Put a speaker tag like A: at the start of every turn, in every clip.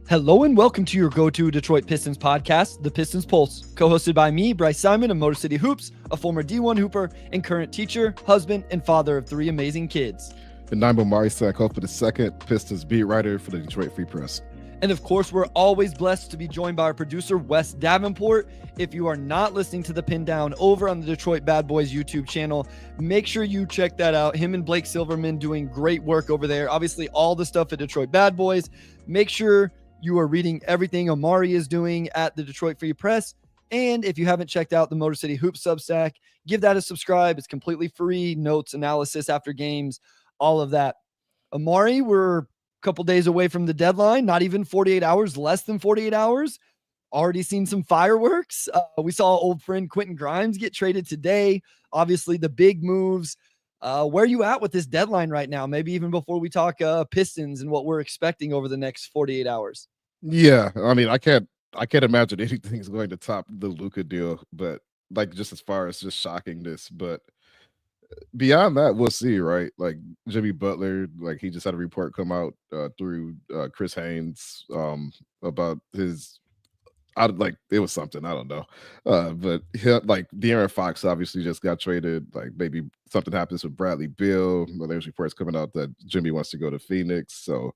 A: Hello and welcome to your go-to Detroit Pistons podcast, the Pistons Pulse, co-hosted by me, Bryce Simon of Motor City Hoops, a former D1 hooper and current teacher, husband, and father of three amazing kids.
B: And I'm Omari Sankofa, the second Pistons beat writer for the Detroit Free Press.
A: And of course, we're always blessed to be joined by our producer, Wes Davenport. If you are not listening to the Pin Down over on the Detroit Bad Boys YouTube channel, make sure you check that out. Him and Blake Silverman doing great work over there. Obviously, all the stuff at Detroit Bad Boys. Make sure you are reading everything Omari is doing at the Detroit Free Press. And if you haven't checked out the Motor City Hoops Substack, give that a subscribe. It's completely free. Notes, analysis after games, all of that. Omari, we're a couple days away from the deadline, not even 48 hours, less than 48 hours. Already seen some fireworks. We saw old friend Quentin Grimes get traded today. Obviously, the big moves. Where are you at with this deadline right now? Maybe even before we talk Pistons and what we're expecting over the next 48 hours.
B: Yeah, I mean, I can't imagine anything's going to top the Luka deal, but like just as far as just shockingness, but beyond that, we'll see, right? Like Jimmy Butler, like he just had a report come out through Chris Haynes about his like it was something I don't know, but like De'Aaron Fox obviously just got traded. Like maybe something happens with Bradley Beal. Well, there's reports coming out that Jimmy wants to go to Phoenix. So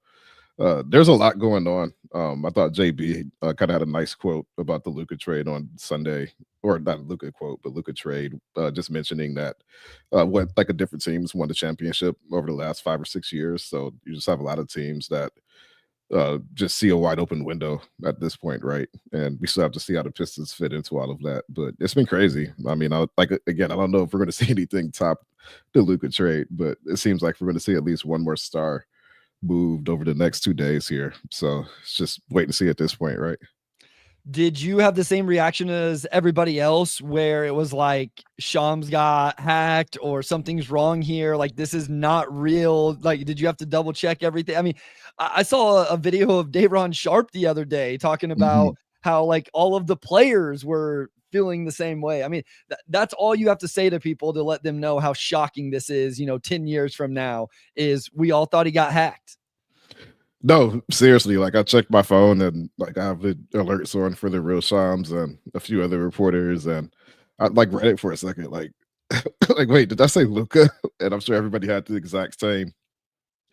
B: there's a lot going on. I thought JB kind of had a nice quote about the Luka trade on Sunday, or not a Luka quote, but Luka trade, just mentioning that what like a different teams won the championship over the last 5 or 6 years. So you just have a lot of teams that just see a wide open window at this point, right? And we still have to see how the Pistons fit into all of that. But it's been crazy. I mean, again, I don't know if we're going to see anything top the Luka trade, but it seems like we're going to see at least one more star moved over the next 2 days here. So it's just wait and see at this point, right?
A: Did you have the same reaction as everybody else where it was like Shams got hacked or something's wrong here? Like this is not real. Like, did you have to double check everything? I mean, I saw a video of Day'Ron Sharp the other day talking about how like all of the players were feeling the same way. I mean, that's all you have to say to people to let them know how shocking this is, 10 years from now is we all thought he got hacked.
B: No, seriously, like I checked my phone and like I have the alerts on for the real Shams and a few other reporters, and I like read it for a second, like like wait, did I say Luca? And I'm sure everybody had the exact same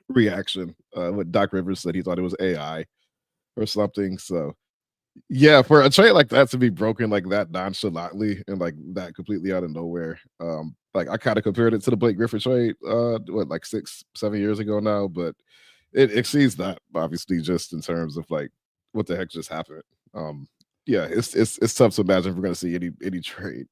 B: reaction. When Doc Rivers said he thought it was AI or something. So yeah, for a trade like that to be broken like that nonchalantly and like that completely out of nowhere, like I kind of compared it to the Blake Griffin trade, like 6-7 years ago now, but it exceeds that, obviously, just in terms of like what the heck just happened. Yeah, it's tough to imagine if we're going to see any trade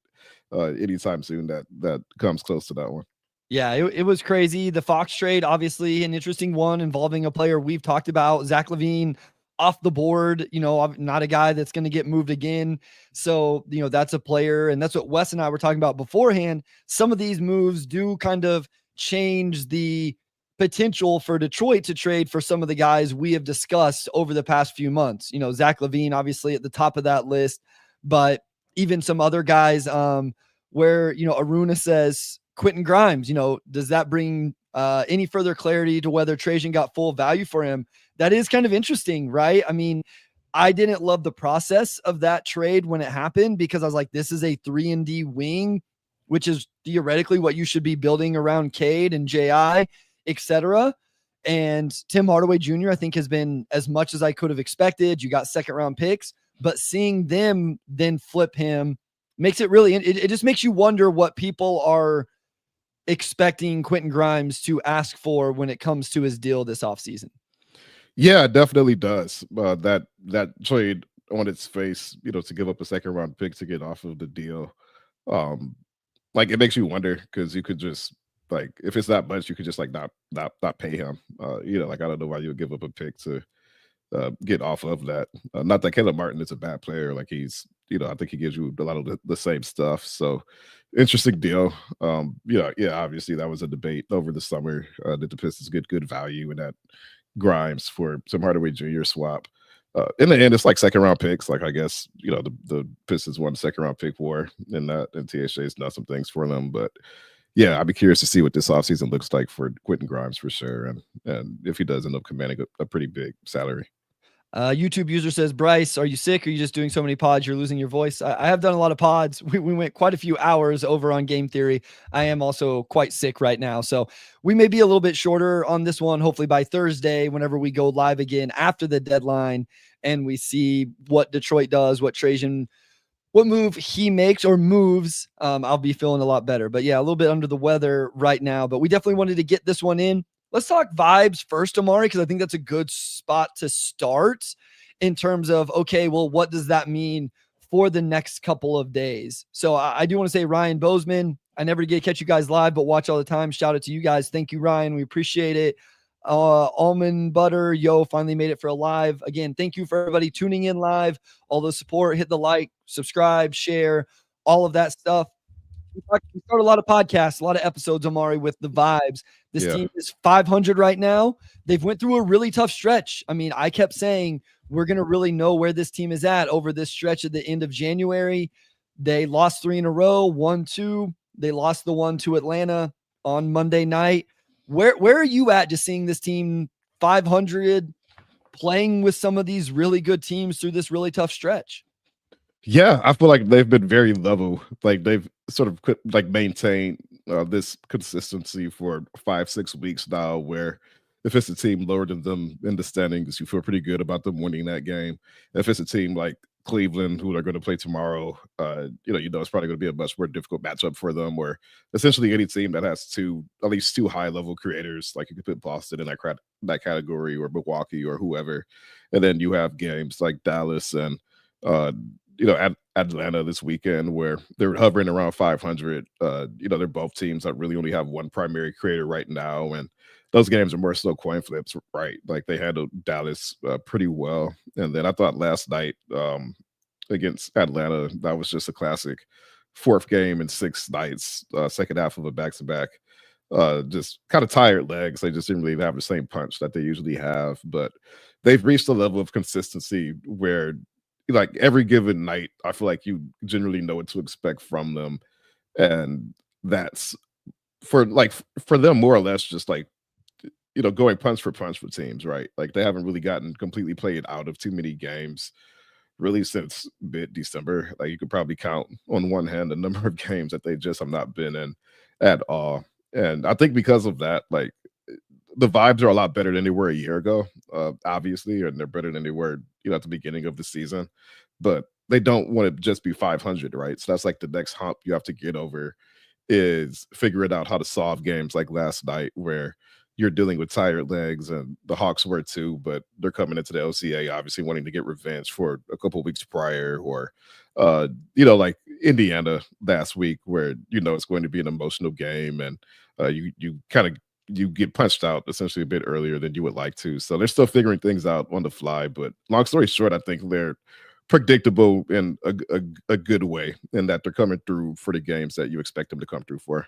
B: anytime soon that comes close to that one.
A: Yeah, it was crazy. The Fox trade, obviously, an interesting one involving a player we've talked about, Zach LaVine, off the board. Not a guy that's going to get moved again. So that's a player, and that's what Wes and I were talking about beforehand. Some of these moves do kind of change the potential for Detroit to trade for some of the guys we have discussed over the past few months. Zach LaVine, obviously at the top of that list, but even some other guys where, Aruna says Quentin Grimes, does that bring any further clarity to whether Trajan got full value for him? That is kind of interesting, right? I mean, I didn't love the process of that trade when it happened because I was like, this is a 3-and-D wing, which is theoretically what you should be building around Cade and JI, etc. And Tim Hardaway Jr., I think, has been as much as I could have expected. You got second round picks, but seeing them then flip him makes it really, it just makes you wonder what people are expecting Quentin Grimes to ask for when it comes to his deal this offseason.
B: Yeah, it definitely does. That trade on its face, to give up a second round pick to get off of the deal, like it makes you wonder because you could just, like, if it's that much, you could just like not pay him. Like I don't know why you would give up a pick to get off of that. Not that Caleb Martin is a bad player. Like he's, I think he gives you a lot of the same stuff. So interesting deal. Obviously that was a debate over the summer. Did the Pistons get good value in that Grimes for some Hardaway Jr. swap? In the end, it's like second round picks. Like I guess the Pistons won the second round pick war in that, and THA's done some things for them, but. Yeah, I'd be curious to see what this offseason looks like for Quentin Grimes for sure, and if he does end up commanding a pretty big salary.
A: YouTube user says, Bryce, are you sick? Are you just doing so many pods? You're losing your voice. I have done a lot of pods. We went quite a few hours over on Game Theory. I am also quite sick right now. So we may be a little bit shorter on this one, hopefully by Thursday, whenever we go live again after the deadline and we see what Detroit does, what Trajan, what move he makes or moves. I'll be feeling a lot better. But yeah, a little bit under the weather right now. But we definitely wanted to get this one in. Let's talk vibes first, Omari, because I think that's a good spot to start in terms of, okay, well, what does that mean for the next couple of days? So I do want to say Ryan Bozeman, I never get to catch you guys live, but watch all the time. Shout out to you guys. Thank you, Ryan. We appreciate it. Almond Butter, finally made it for a live. Again, thank you for everybody tuning in live, all the support. Hit the like, subscribe, share, all of that stuff. We start a lot of podcasts, a lot of episodes, Omari, with the vibes. This team is 500 right now. They've went through a really tough stretch. I mean, I kept saying we're going to really know where this team is at over this stretch at the end of January. They lost 3 in a row, 1-2. They lost the one to Atlanta on Monday night. Where are you at just seeing this team 500 playing with some of these really good teams through this really tough stretch?
B: Yeah, I feel like they've been very level. Like they've sort of maintained this consistency for 5-6 weeks now, where if it's a team lower than them in the standings, you feel pretty good about them winning that game. If it's a team like Cleveland, who they're going to play tomorrow, it's probably going to be a much more difficult matchup for them, where essentially any team that has at least two high level creators, like you could put Boston in that category, or Milwaukee or whoever. And then you have games like Dallas and at Atlanta this weekend, where they're hovering around 500. They're both teams that really only have one primary creator right now, and those games are more so coin flips, right? Like they handled Dallas pretty well. And then I thought last night against Atlanta, that was just a classic 4th game in 6 nights, second half of a back-to-back. Just kind of tired legs. They just didn't really have the same punch that they usually have, but they've reached a level of consistency where, like, every given night, I feel like you generally know what to expect from them. And that's for them more or less just like, going punch for punch with teams, right? Like they haven't really gotten completely played out of too many games really since mid-December. Like you could probably count on one hand the number of games that they just have not been in at all. And I think because of that, like the vibes are a lot better than they were a year ago, obviously, and they're better than they were, at the beginning of the season. But they don't want to just be 500, right? So that's like the next hump you have to get over, is figuring out how to solve games like last night, where you're dealing with tired legs, and the Hawks were too, but they're coming into the LCA obviously wanting to get revenge for a couple of weeks prior, or like Indiana last week, where it's going to be an emotional game, and you get punched out essentially a bit earlier than you would like to. So they're still figuring things out on the fly. But long story short, I think they're predictable in a good way, in that they're coming through for the games that you expect them to come through for.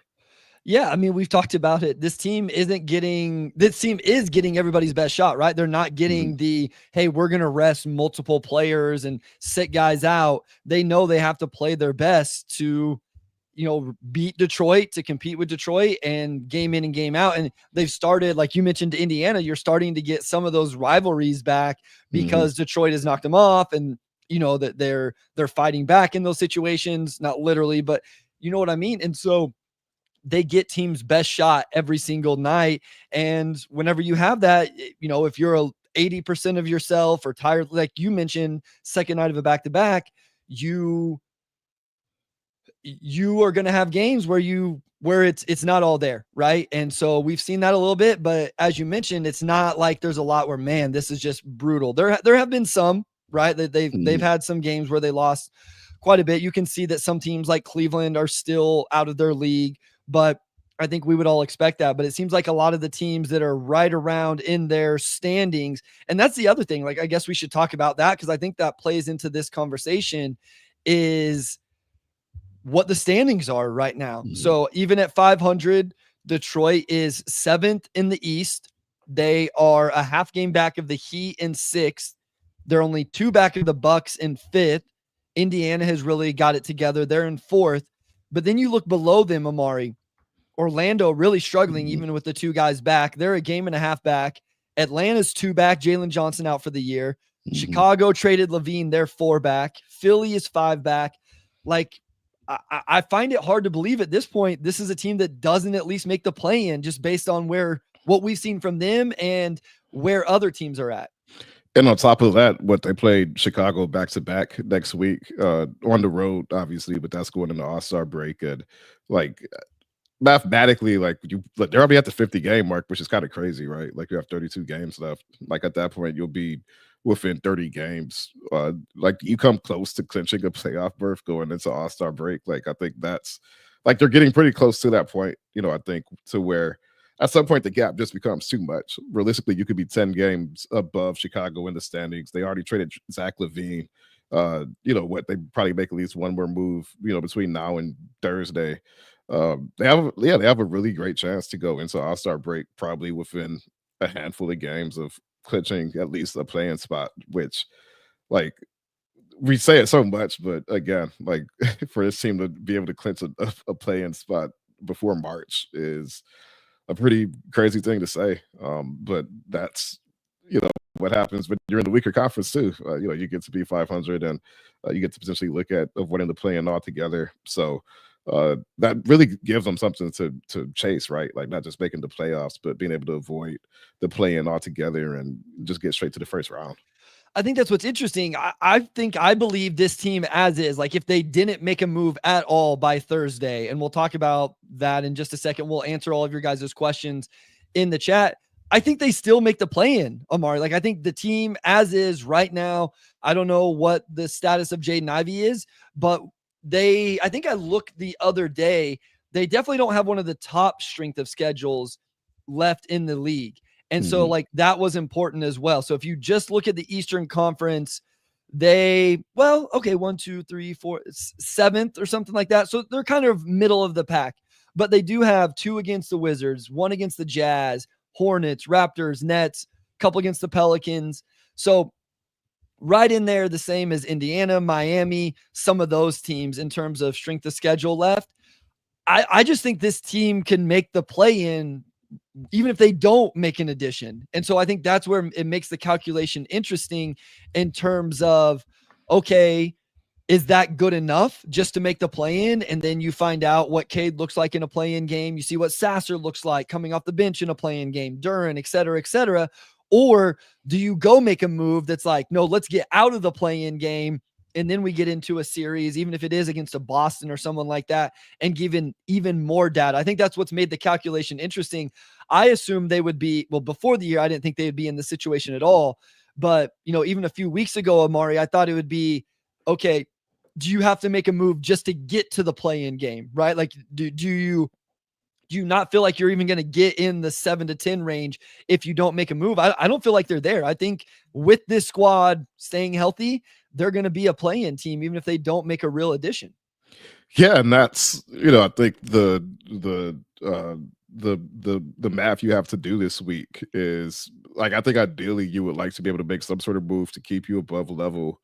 A: Yeah, I mean, we've talked about it. This team is getting everybody's best shot, right? They're not getting the, hey, we're going to rest multiple players and sit guys out. They know they have to play their best to, beat Detroit, to compete with Detroit, and game in and game out. And they've started, like you mentioned, Indiana, you're starting to get some of those rivalries back because Detroit has knocked them off, and that they're fighting back in those situations, not literally, but you know what I mean? And so they get teams' best shot every single night. And whenever you have that, if you're 80% of yourself or tired, like you mentioned, second night of a back-to-back, you are going to have games where it's not all there, right? And so we've seen that a little bit, but as you mentioned, it's not like there's a lot where, man, this is just brutal. There have been some, right? That they've had some games where they lost quite a bit. You can see that some teams like Cleveland are still out of their league, but I think we would all expect that. But it seems like a lot of the teams that are right around in their standings, and that's the other thing, like, I guess we should talk about that, because I think that plays into this conversation, is what the standings are right now. So even at 500, Detroit is 7th in the East. They are a half game back of the Heat in 6th. They're only 2 back of the Bucks in 5th. Indiana has really got it together. They're in 4th. But then you look below them, Omari. Orlando really struggling, even with the 2 guys back. They're a game and a half back. Atlanta's 2 back. Jalen Johnson out for the year. Chicago traded Levine, they're 4 back. Philly is 5 back. Like, I find it hard to believe at this point, this is a team that doesn't at least make the play-in just based on what we've seen from them and where other teams are at.
B: And on top of that, what they played Chicago back-to-back next week on the road, obviously, but that's going into All-Star break. And like mathematically, like they're already at the 50 game mark, which is kind of crazy, right? Like you have 32 games left. Like at that point, you'll be within 30 games. Like you come close to clinching a playoff berth going into All-Star break. Like I think that's like they're getting pretty close to that point, I think, to where at some point the gap just becomes too much. Realistically, you could be 10 games above Chicago in the standings. They already traded Zach LaVine. What they probably make at least one more move, between now and Thursday. They have a really great chance to go into All-Star break probably within a handful of games of clinching at least a playing spot, which like we say it so much, but again, like for this team to be able to clinch a play-in spot before March is a pretty crazy thing to say. But that's what happens when you're in the weaker conference too. You get to be 500 and you get to potentially look at avoiding the play-in altogether. So that really gives them something to chase, right? Like not just making the playoffs, but being able to avoid the play-in altogether and just get straight to the first round.
A: I think that's what's interesting. I believe this team as is, like if they didn't make a move at all by Thursday, and we'll talk about that in just a second. We'll answer all of your guys' questions in the chat. I think they still make the play-in, Omari. Like I think the team as is right now, I don't know what the status of Jaden Ivey is, but I think I looked the other day, they definitely don't have one of the top strength of schedules left in the league. And so like that was important as well. So if you just look at the Eastern Conference, they, 1, 2, 3, 4, 7th or something like that. So they're kind of middle of the pack, but they do have 2 against the Wizards, 1 against the Jazz, Hornets, Raptors, Nets, couple against the Pelicans. So right in there, the same as Indiana, Miami, some of those teams in terms of strength of schedule left. I just think this team can make the play-in even if they don't make an addition. And so I think that's where it makes the calculation interesting in terms of, okay, is that good enough just to make the play-in? And then you find out what Cade looks like in a play-in game. You see what Sasser looks like coming off the bench in a play-in game, Duren, et cetera, et cetera. Or do you go make a move that's like, no, let's get out of the play-in game, and then we get into a series, even if it is against a Boston or someone like that, and given even more data. I think that's what's made the calculation interesting. I assumed they would be, before the year, I didn't think they would be in this situation at all. But, even a few weeks ago, Omari, I thought it would be, okay, do you have to make a move just to get to the play-in game, right? Like, do you not feel like you're even going to get in the 7 to 10 range if you don't make a move? I don't feel like they're there. I think with this squad staying healthy, they're going to be a play-in team, even if they don't make a real addition.
B: Yeah. And that's, I think the math you have to do this week is like, I think ideally you would like to be able to make some sort of move to keep you above level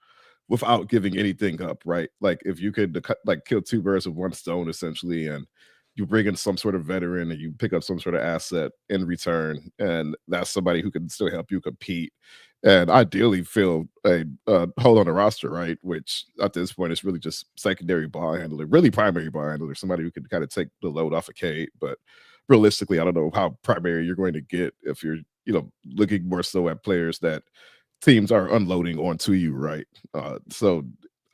B: without giving anything up, right? Like if you could like kill 2 birds with 1 stone essentially, and you bring in some sort of veteran and you pick up some sort of asset in return, and that's somebody who can still help you compete and ideally fill a hole on the roster, right? Which at this point is really just secondary ball handler, really primary ball handler, somebody who can kind of take the load off of Cade. But realistically, I don't know how primary you're going to get if you're, looking more so at players that teams are unloading onto you, right? So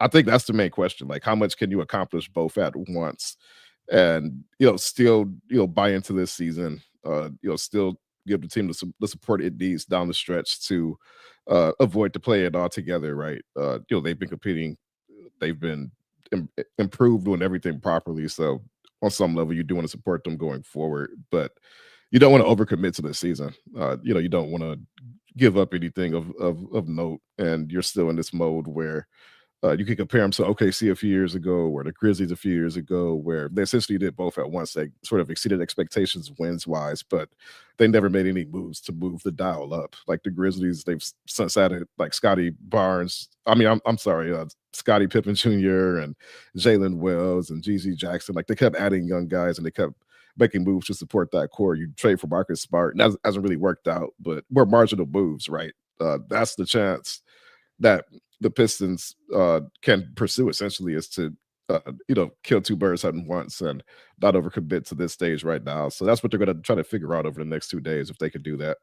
B: I think that's the main question. Like, how much can you accomplish both at once? And still buy into this season, still give the team the support it needs down the stretch to avoid the play-in altogether, right? They've been competing, they've been improved, doing everything properly. So on some level, you do want to support them going forward, but you don't want to overcommit to the season. You don't want to give up anything of note, and you're still in this mode where you can compare them to OKC a few years ago, or the Grizzlies a few years ago, where they essentially did both at once. They sort of exceeded expectations wins-wise, but they never made any moves to move the dial up. Like the Grizzlies, they've sat at like Scottie Barnes. I mean, I'm sorry, Scottie Pippen Jr. and Jalen Wells and GG Jackson. Like they kept adding young guys and they kept making moves to support that core. You trade for Marcus Smart, and that hasn't really worked out, but more marginal moves, right? That's the chance that the Pistons can pursue essentially is to kill two birds at once and not overcommit to this stage right now. So that's what they're going to try to figure out over the next 2 days if they could do that.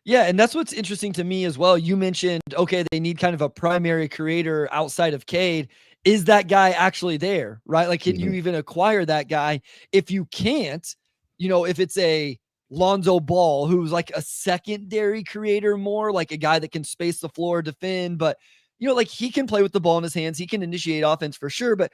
A: Yeah, and that's what's interesting to me as well. You mentioned, okay, they need kind of a primary creator outside of Cade. Is that guy actually there, right? Like, can you even acquire that guy? If you can't, if it's a Lonzo Ball, who's like a secondary creator more, like a guy that can space the floor, defend, but, like he can play with the ball in his hands. He can initiate offense for sure, but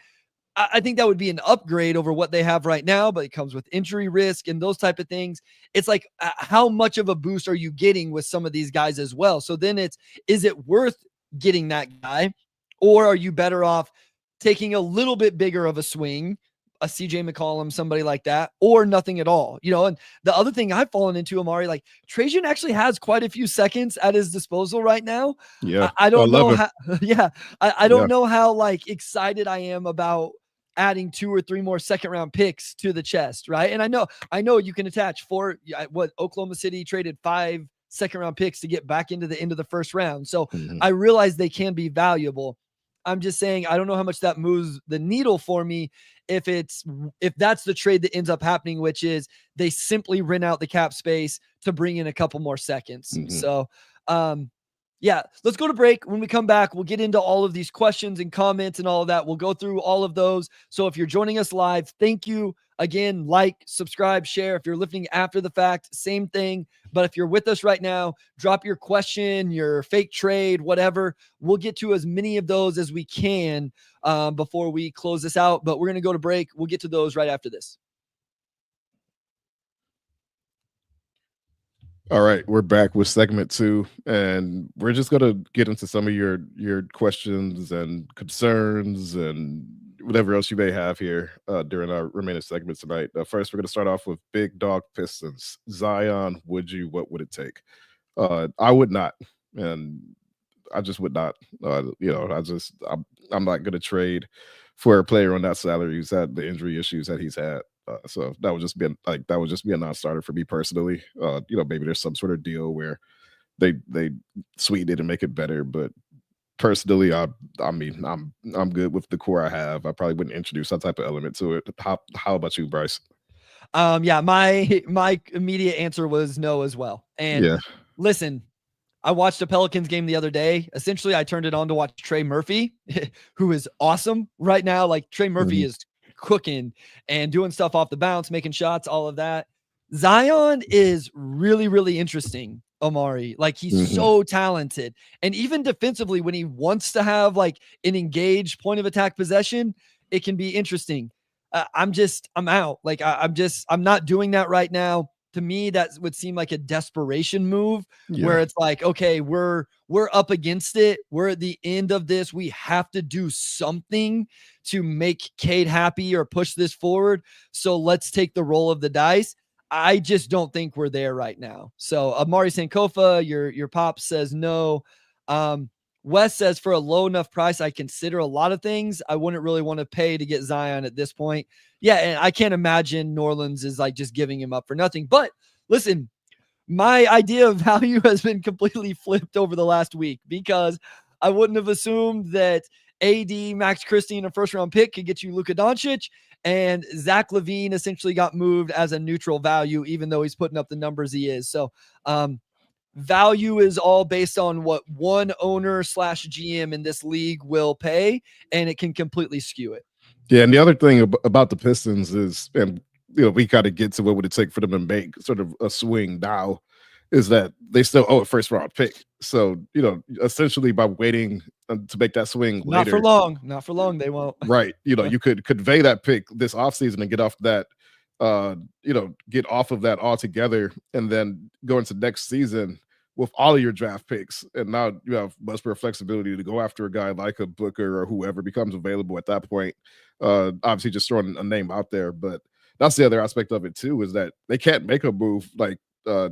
A: I think that would be an upgrade over what they have right now, but it comes with injury risk and those type of things. It's like, how much of a boost are you getting with some of these guys as well? So then is it worth getting that guy, or are you better off taking a little bit bigger of a swing, a CJ McCollum, somebody like that, or nothing at all? And the other thing I've fallen into, Omari, like Trajan actually has quite a few seconds at his disposal right now.
B: Yeah.
A: I don't know how, I don't
B: Yeah.
A: know how like excited I am about adding 2 or 3 more second round picks to the chest, right? And I know you can attach what Oklahoma City traded 5 second round picks to get back into the end of the first round. So I realize they can be valuable. I'm just saying, I don't know how much that moves the needle for me if that's the trade that ends up happening, which is they simply rent out the cap space to bring in a couple more seconds. So, yeah, let's go to break. When we come back, we'll get into all of these questions and comments and all of that. We'll go through all of those. So if you're joining us live, thank you. Again, like, subscribe, share. If you're listening after the fact, same thing. But if you're with us right now, drop your question, your fake trade, whatever. We'll get to as many of those as we can before we close this out. But we're going to go to break. We'll get to those right after this.
B: All right, we're back with segment 2, and we're just going to get into some of your questions and concerns and whatever else you may have here during our remaining segments tonight. First, we're going to start off with Big Dog Pistons. Zion, what would it take? I would not, and I just would not. I'm not going to trade for a player on that salary who's had the injury issues that he's had. So that would just be a non-starter for me personally. Maybe there's some sort of deal where they sweeten it and make it better, but personally, I'm good with the core I have. I probably wouldn't introduce that type of element to it. How about you, Bryce?
A: Yeah, my immediate answer was no as well. And listen, I watched a Pelicans game the other day. Essentially, I turned it on to watch Trey Murphy, who is awesome right now. Like Trey Murphy is cooking and doing stuff off the bounce, making shots, all of that. Zion is really, really interesting, Omari. Like he's so talented. And even defensively, when he wants to have like an engaged point of attack possession, it can be interesting. I'm out. Like I'm not doing that right now. To me, that would seem like a desperation move where it's like, okay, we're up against it. We're at the end of this. We have to do something to make Cade happy or push this forward. So let's take the roll of the dice. I just don't think we're there right now. So Omari Sankofa, your pop says no. Wes says for a low enough price, I consider a lot of things. I wouldn't really want to pay to get Zion at this point. Yeah, and I can't imagine New Orleans is like just giving him up for nothing. But listen, my idea of value has been completely flipped over the last week because I wouldn't have assumed that AD, Max Christie, and a first-round pick could get you Luka Doncic, and Zach LaVine essentially got moved as a neutral value, even though he's putting up the numbers he is. So, value is all based on what one owner / GM in this league will pay, and it can completely skew it.
B: Yeah, and the other thing about the Pistons is, and we kind of get to what would it take for them to make sort of a swing now, is that they still owe a first round pick. So, essentially by waiting to make that swing
A: not
B: later.
A: Not for long, they won't.
B: Right. You could convey that pick this offseason and get off that, get off of that altogether and then go into next season with all of your draft picks. And now you have much more flexibility to go after a guy like a Booker or whoever becomes available at that point. Obviously just throwing a name out there, but that's the other aspect of it too, is that they can't make a move like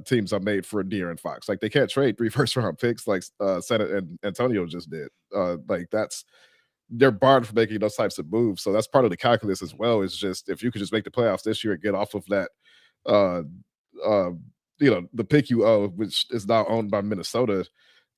B: teams have made for De'Aaron Fox. Like they can't trade 3 first-round picks like San Antonio just did. They're barred for making those types of moves. So that's part of the calculus as well. Is just if you could just make the playoffs this year and get off of that, the pick you owe, which is now owned by Minnesota,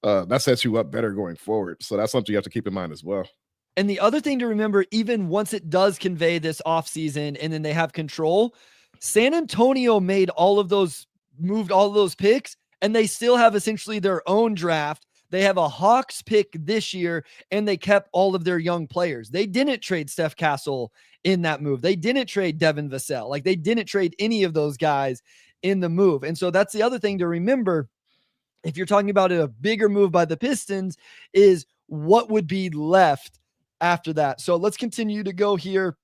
B: that sets you up better going forward. So that's something you have to keep in mind as well.
A: And the other thing to remember, even once it does convey this offseason and then they have control, San Antonio moved all of those picks, and they still have essentially their own draft. They have a Hawks pick this year, and they kept all of their young players. They didn't trade Steph Castle in that move. They didn't trade Devin Vassell. Like, they didn't trade any of those guys in the move. And so that's the other thing to remember. If you're talking about a bigger move by the Pistons, is what would be left after that. So let's continue to go here.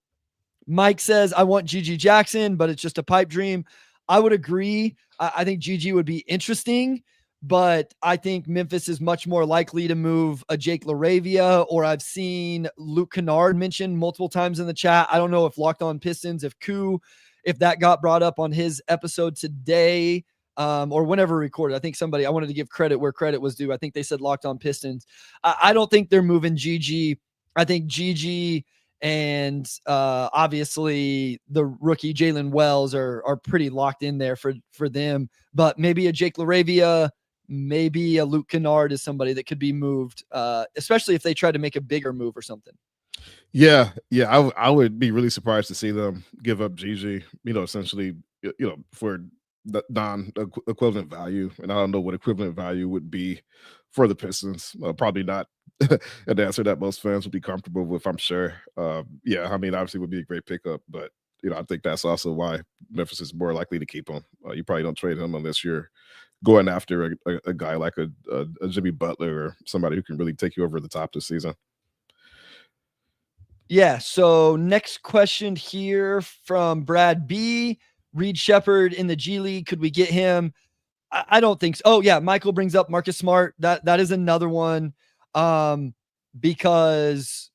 A: Mike says, I want GG Jackson, but it's just a pipe dream. I would agree. I think GG would be interesting, but I think Memphis is much more likely to move a Jake LaRavia, or I've seen Luke Kennard mentioned multiple times in the chat. I don't know if Locked On Pistons, if that got brought up on his episode today, or whenever recorded. I think I wanted to give credit where credit was due. I think they said Locked On Pistons. I don't think they're moving GG. I think GG and obviously the rookie Jalen Wells are pretty locked in there for them. But maybe a Jake LaRavia, maybe a Luke Kennard is somebody that could be moved, especially if they try to make a bigger move or something.
B: Yeah. I would be really surprised to see them give up GG, essentially, for the non-equivalent value. And I don't know what equivalent value would be for the Pistons. Probably not an answer that most fans would be comfortable with, I'm sure. Obviously would be a great pickup, but I think that's also why Memphis is more likely to keep him. You probably don't trade him unless you're going after a guy like a Jimmy Butler or somebody who can really take you over the top this season.
A: Yeah. So next question here from Brad B. Reed Shepard in the G League. Could we get him? I don't think so. Oh yeah. Michael brings up Marcus Smart. That is another one. Because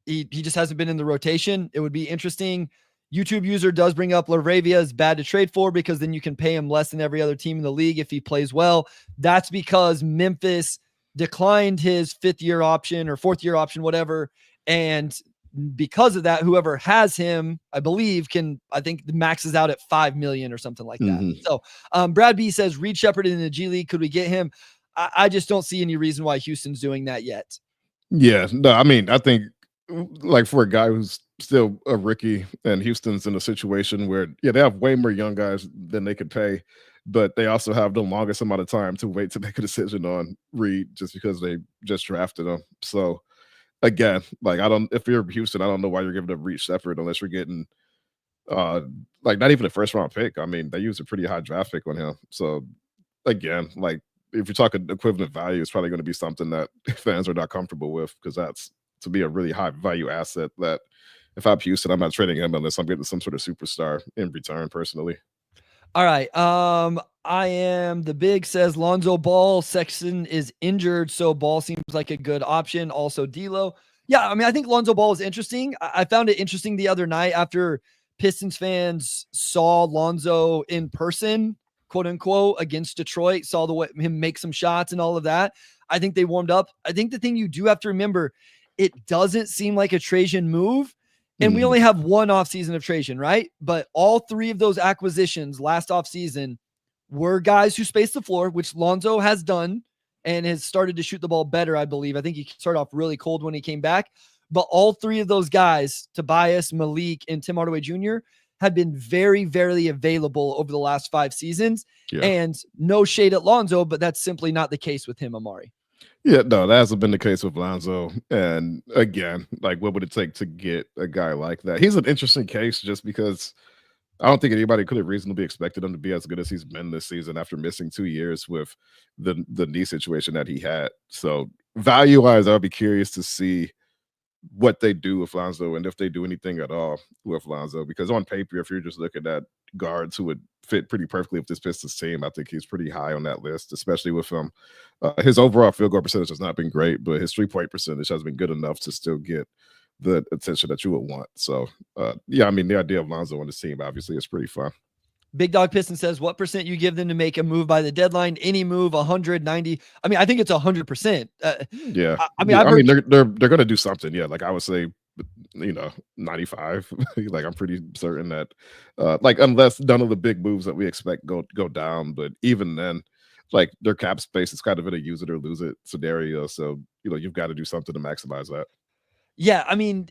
A: he just hasn't been in the rotation. It would be interesting. YouTube user does bring up LaRavia is bad to trade for because then you can pay him less than every other team in the league if he plays well. That's because Memphis declined his 5th-year option or 4th-year option, whatever. And because of that, whoever has him, I believe, I think maxes out at $5 million or something like that.
B: Mm-hmm.
A: So Brad B says, Reed Shepard in the G League. Could we get him? I just don't see any reason why Houston's doing that yet.
B: Yeah, no, I mean, I think like for a guy who's still a rookie and Houston's in a situation where, they have way more young guys than they could pay, but they also have the longest amount of time to wait to make a decision on Reed just because they just drafted him. So again, like if you're Houston, I don't know why you're giving up Reed Shepard unless you're getting like not even a 1st-round pick. I mean, they used a pretty high draft pick on him. So again, like if you're talking equivalent value, it's probably going to be something that fans are not comfortable with because that's to be a really high value asset that if I'm Houston, I'm not trading him unless I'm getting some sort of superstar in return personally.
A: All right. I am the big says Lonzo Ball. Sexton is injured, so Ball seems like a good option. Also D'Lo. Yeah, I mean, I think Lonzo Ball is interesting. I found it interesting the other night after Pistons fans saw Lonzo in person, quote unquote, against Detroit, saw him make some shots and all of that. I think they warmed up. I think the thing you do have to remember, it doesn't seem like a Trajan move. And we only have one offseason of Trajan, right? But all 3 of those acquisitions last offseason were guys who spaced the floor, which Lonzo has done and has started to shoot the ball better, I believe. I think he started off really cold when he came back. But all 3 of those guys, Tobias, Malik, and Tim Hardaway Jr., had been very, very available over the last 5 seasons. Yeah. And no shade at Lonzo, but that's simply not the case with him, Omari.
B: Yeah, no, that hasn't been the case with Lonzo. And again, like what would it take to get a guy like that? He's an interesting case just because I don't think anybody could have reasonably expected him to be as good as he's been this season after missing 2 years with the knee situation that he had. So value-wise, I'll be curious to see what they do with Lonzo and if they do anything at all with Lonzo. Because on paper, if you're just looking at guards who would fit pretty perfectly with this Pistons team, I think he's pretty high on that list, especially with him. His overall field goal percentage has not been great, but his 3-point percentage has been good enough to still get the attention that you would want. So, I mean, the idea of Lonzo on this team obviously is pretty fun.
A: Big Dog Piston says, what percent you give them to make a move by the deadline? Any move, 190. I mean, I think it's 100%.
B: Yeah. I mean, they're going to do something. Yeah. Like I would say, 95. Like I'm pretty certain that, like, unless none of the big moves that we expect go down. But even then, like their cap space is kind of in a use it or lose it scenario. So, you've got to do something to maximize that.
A: Yeah, I mean,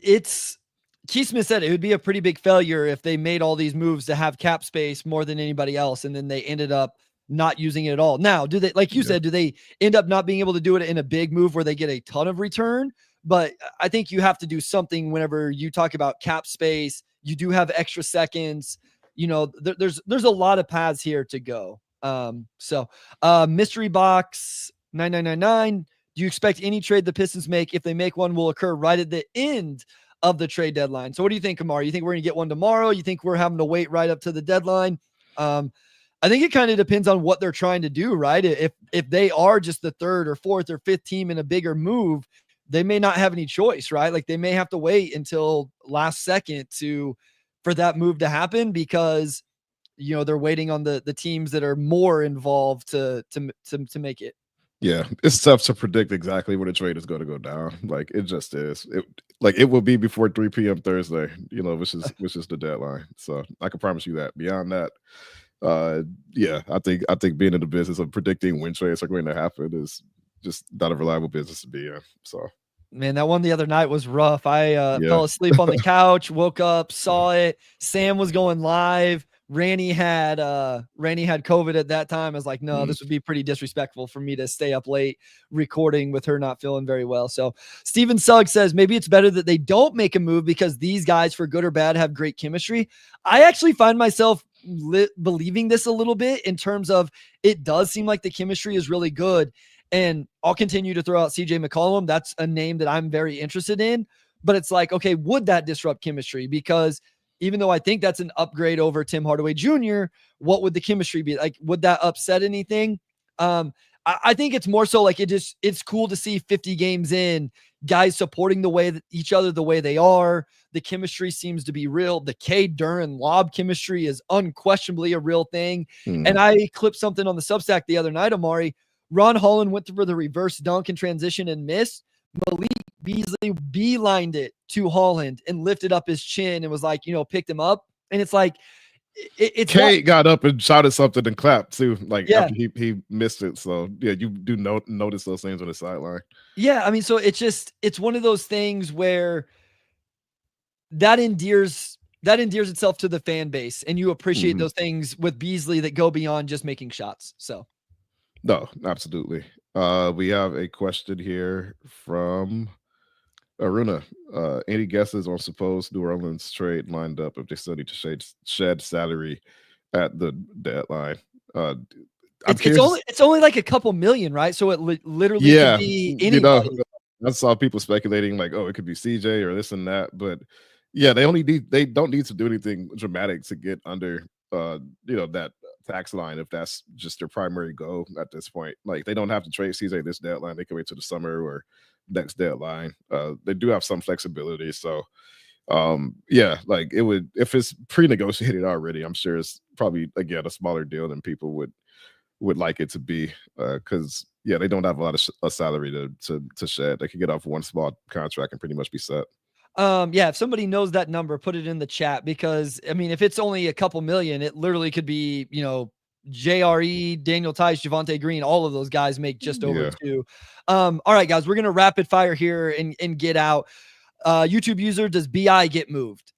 A: Keith Smith said it would be a pretty big failure if they made all these moves to have cap space more than anybody else, and then they ended up not using it at all. Now, do they, like you said, do they end up not being able to do it in a big move where they get a ton of return? But I think you have to do something whenever you talk about cap space. You do have extra seconds. There's a lot of paths here to go. Mystery box 9999. Do you expect any trade the Pistons make, if they make one, will occur right at the end of the trade deadline? So what do you think, Omari? You think we're going to get one tomorrow? You think we're having to wait right up to the deadline? I think it kind of depends on what they're trying to do, right? If they are just the third or fourth or fifth team in a bigger move, they may not have any choice, right? Like they may have to wait until last second for that move to happen, because they're waiting on the teams that are more involved to make it.
B: Yeah, it's tough to predict exactly when the trade is going to go down. Like it just is. It will be before 3 p.m. Thursday, which is the deadline. So I can promise you that. Beyond that, yeah, I think being in the business of predicting when trades are going to happen is just not a reliable business to be in. So
A: man, that one the other night was rough. I fell asleep on the couch, woke up, saw it. Sam was going live. Randy had COVID at that time. I was like, no, this would be pretty disrespectful for me to stay up late recording with her not feeling very well. So Steven Sugg says maybe it's better that they don't make a move because these guys, for good or bad, have great chemistry. I actually find myself believing this a little bit, in terms of it does seem like the chemistry is really good. And I'll continue to throw out CJ McCollum. That's a name that I'm very interested in. But it's like, okay, would that disrupt chemistry? Because even though I think that's an upgrade over Tim Hardaway Jr., what would the chemistry be like? Would that upset anything? I think it's more so like it's cool to see 50 games in, guys supporting each other the way they are. The chemistry seems to be real. The K Duren lob chemistry is unquestionably a real thing. And I clipped something on the Substack the other night, Omari. Ron Holland went for the reverse dunk and transition and missed. Malik Beasley beelined it to Holland and lifted up his chin and was like, picked him up. And it's like, it's
B: Kate got up and shouted something and clapped too, like
A: yeah.
B: after he missed it. So yeah, you do notice those things on the sideline.
A: Yeah, I mean, so it's one of those things where that endears itself to the fan base, and you appreciate those things with Beasley that go beyond just making shots. So
B: no, absolutely. We have a question here from Aruna. Any guesses on supposed New Orleans trade lined up if they still need to shed salary at the deadline?
A: It's only like a couple million, right? So it literally could be anybody.
B: I saw people speculating like, oh, it could be CJ or this and that, but yeah, they don't need to do anything dramatic to get under that tax line if that's just their primary goal at this point. Like they don't have to trade CJ this deadline. They can wait till the summer or next deadline. They do have some flexibility. So yeah, like it would, if it's pre-negotiated already, I'm sure it's probably again a smaller deal than people would like it to be, because yeah, they don't have a lot of salary to shed. They could get off one small contract and pretty much be set.
A: Yeah, if somebody knows that number, put it in the chat, because I mean, if it's only a couple million, it literally could be, JRE, Daniel Tice, Javonte Green, all of those guys make just over two. All right, guys, we're gonna rapid fire here and get out. YouTube user, does BI get moved?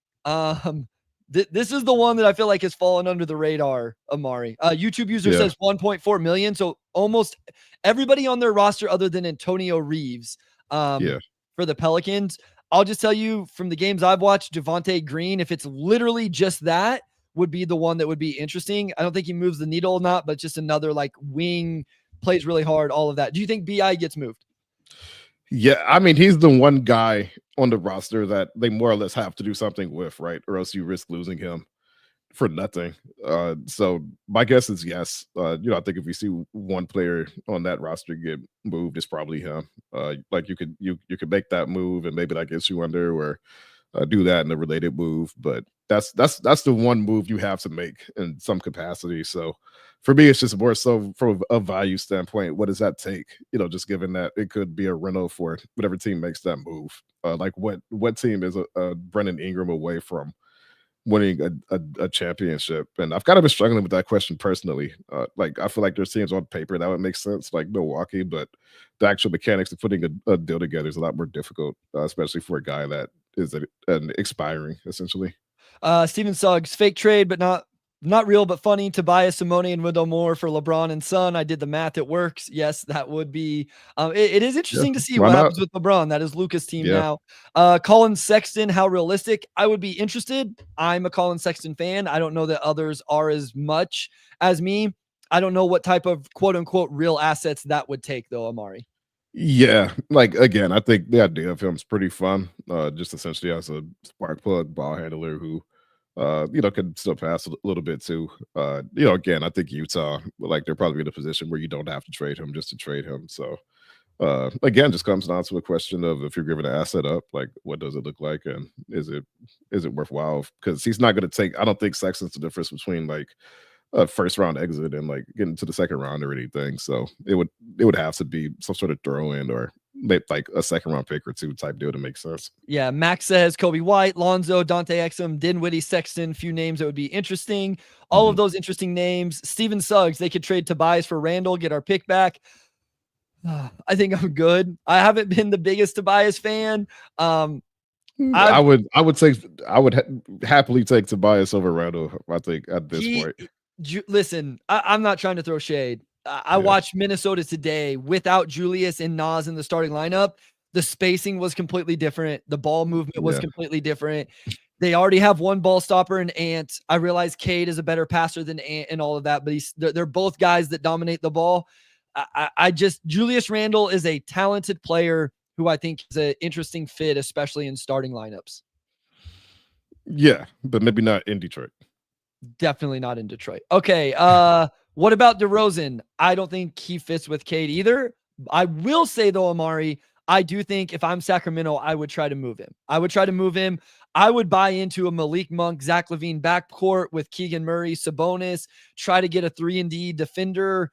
A: This is the one that I feel like has fallen under the radar, Omari. YouTube user says 1.4 million. So almost everybody on their roster other than Antonio Reeves for the Pelicans. I'll just tell you from the games I've watched, Javonte Green, if it's literally just that, would be the one that would be interesting. I don't think he moves the needle or not, but just another like wing, plays really hard, all of that. Do you think BI gets moved?
B: Yeah, I mean, he's the one guy on the roster that they more or less have to do something with, right? Or else you risk losing him for nothing. So my guess is yes. I think if we see one player on that roster get moved, it's probably him. Like you could make that move and maybe that gets you under, or do that in a related move. But that's the one move you have to make in some capacity. So for me, it's just more so from a value standpoint. What does that take? Just given that it could be a rental for whatever team makes that move. Like what team is a Brennan Ingram away from winning a championship. And I've kind of been struggling with that question personally. Like I feel like there's teams on paper that would make sense, like Milwaukee, but the actual mechanics of putting a deal together is a lot more difficult, especially for a guy that is an expiring essentially.
A: Steven Suggs, fake trade, but not real, but funny. Tobias, Simone, and Wendell Moore for LeBron and Son. I did the math. It works. Yes, that would be. It is
B: Yeah,
A: interesting to see
B: why
A: what
B: not?
A: happens with LeBron. That is Luca's team
B: Yeah.
A: now. Colin Sexton, how realistic? I would be interested. I'm a Colin Sexton fan. I don't know that others are as much as me. I don't know what type of quote unquote real assets that would take, though, Amari.
B: Yeah, like again, I think the idea of him is pretty fun. Just essentially as a spark plug ball handler who, can still pass a little bit too. Again, I think Utah, like they're probably in a position where you don't have to trade him just to trade him. So, again, just comes down to a question of if you're giving an asset up, like what does it look like, and is it worthwhile? Because he's not going to take. I don't think Sexton's the difference between like a first round exit and like getting to the second round or anything. So it would have to be some sort of throw in or maybe like a second round pick or two type deal to make sense.
A: Yeah, Max says Kobe White, Lonzo, Dante Exum, Dinwiddie, Sexton, few names that would be interesting. All of
B: Mhm.
A: those interesting names. Steven Suggs, they could trade Tobias for Randall, get our pick back. I think I'm good. I haven't been the biggest Tobias fan.
B: I
A: I've
B: would happily take Tobias over Randall. I think at this
A: he
B: point,
A: listen. I'm not trying to throw shade. I
B: yeah,
A: watched Minnesota today without Julius and Nas in the starting lineup. The spacing was completely different. The ball movement was
B: yeah,
A: completely different. They already have one ball stopper in Ant. I realize Cade is a better passer than Ant and all of that, but they're both guys that dominate the ball. I just Julius Randle is a talented player who I think is an interesting fit, especially in starting lineups.
B: yeah, but maybe not in Detroit.
A: Definitely not in Detroit. Okay. What about DeRozan? I don't think he fits with Cade either. I will say though, Amari, I do think if I'm Sacramento, I would try to move him. I would buy into a Malik Monk, Zach LaVine backcourt with Keegan Murray, Sabonis, try to get a 3-and-D defender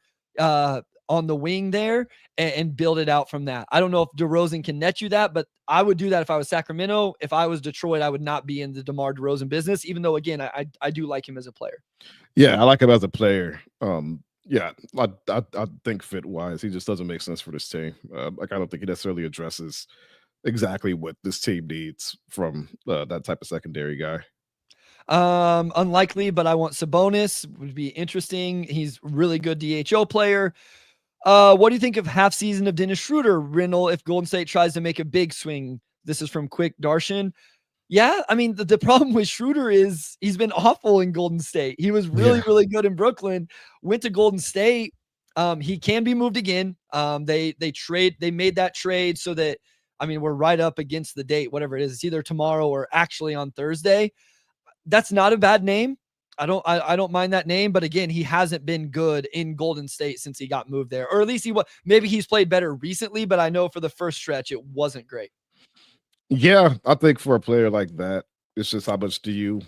A: on the wing there and build it out from that. I don't know if DeRozan can net you that, but I would do that if I was Sacramento. If I was Detroit, I would not be in the DeMar DeRozan business, even though, again, I do like him as a player.
B: Yeah, I like him as a player. Yeah, I think fit wise, he just doesn't make sense for this team. Like I don't think he necessarily addresses exactly what this team needs from that type of secondary guy.
A: Unlikely, but I want Sabonis. Would be interesting. He's really good DHO player. What do you think of half season of Dennis Schroeder, Rindle, if Golden State tries to make a big swing? This is from Quick Darshan. Yeah, I mean, the problem with Schroeder is he's been awful in Golden State. He was really,
B: Yeah,
A: really good in Brooklyn, went to Golden State. He can be moved again. They made that trade so that, I mean, we're right up against the date, whatever it is. It's either tomorrow or actually on Thursday. That's not a bad name. I don't mind that name, but again, he hasn't been good in Golden State since he got moved there, or at least maybe he's played better recently, but I know for the first stretch it wasn't great.
B: yeah, I think for a player like that, it's just how much do you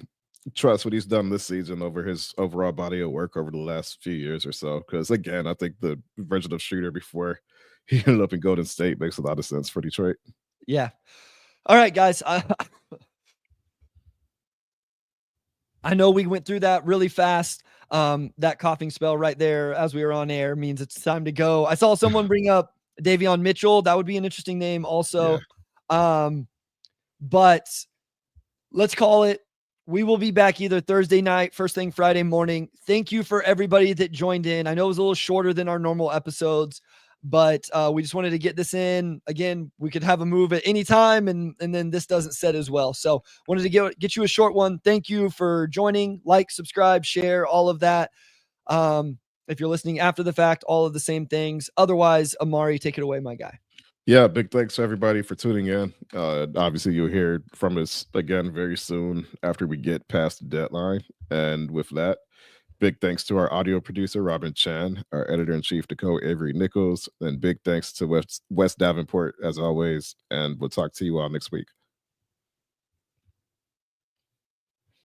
B: trust what he's done this season over his overall body of work over the last few years or so? Because again, I think the version of Shooter before he ended up in Golden State makes a lot of sense for Detroit.
A: Yeah. All right, guys. I know we went through that really fast. That coughing spell right there as we were on air means it's time to go. I saw someone bring up Davion Mitchell. That would be an interesting name
B: Yeah.
A: also. But let's call it. We will be back either Thursday night, first thing Friday morning. Thank you for everybody that joined in. I know it was a little shorter than our normal episodes, but we just wanted to get this in. Again, we could have a move at any time, and then this doesn't set as well. So wanted to get you a short one. Thank you for joining. Like, subscribe, share, all of that. If you're listening after the fact, all of the same things. Otherwise, Amari, take it away, my guy.
B: Yeah, big thanks to everybody for tuning in. Obviously, you'll hear from us again very soon after we get past the deadline. And with that, big thanks to our audio producer, Robin Chan, our editor in chief, Nicole Avery Nichols, and big thanks to Wes Davenport, as always. And we'll talk to you all next week.